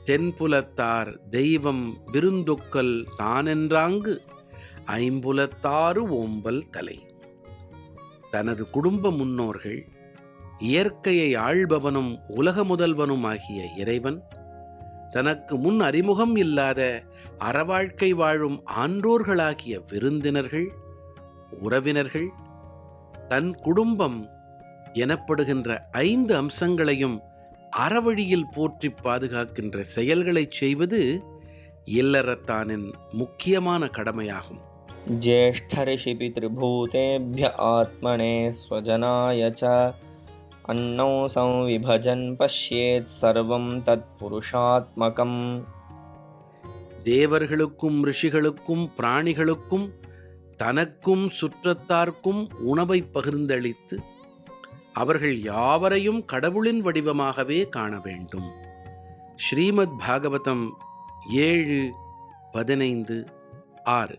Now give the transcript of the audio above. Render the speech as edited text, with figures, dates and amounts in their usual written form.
தென்புலத்தார் தெய்வம் விருந்தொக்கல் தானென்றாங்கு ஐம்புலத்தாறு ஓம்பல் தலை. தனது குடும்ப முன்னோர்கள், இயற்கையை ஆள்பவனும் உலக முதல்வனும் ஆகிய இறைவன், தனக்கு முன் அறிமுகம் இல்லாத அறவாழ்க்கை வாழும் ஆன்றோர்களாகிய விருந்தினர்கள், உறவினர்கள், தன் குடும்பம் எனப்படுகின்ற 5 அம்சங்களையும் அறவழியில் போற்றி பாதுகாக்கின்ற செயல்களைச் செய்வது இல்லறத்தானின் முக்கியமான கடமையாகும். ज्येष्ठर्षि पितृभूतेभ्य आत्मने स्वजनाय च अन्नौ संविभजन् पश्येत् सर्वं तत्पुरुषात्मकम्. தேவர்களுக்கும் ரிஷிகளுக்கும் பிராணிகளுக்கும் தனக்கும் சுற்றத்தார்க்கும் உணவை பகிர்ந்தளித்து அவர்கள் யாவரையும் கடவுளின் வடிவமாகவே காண வேண்டும். ஸ்ரீமத் பாகவதம் 7:15-6.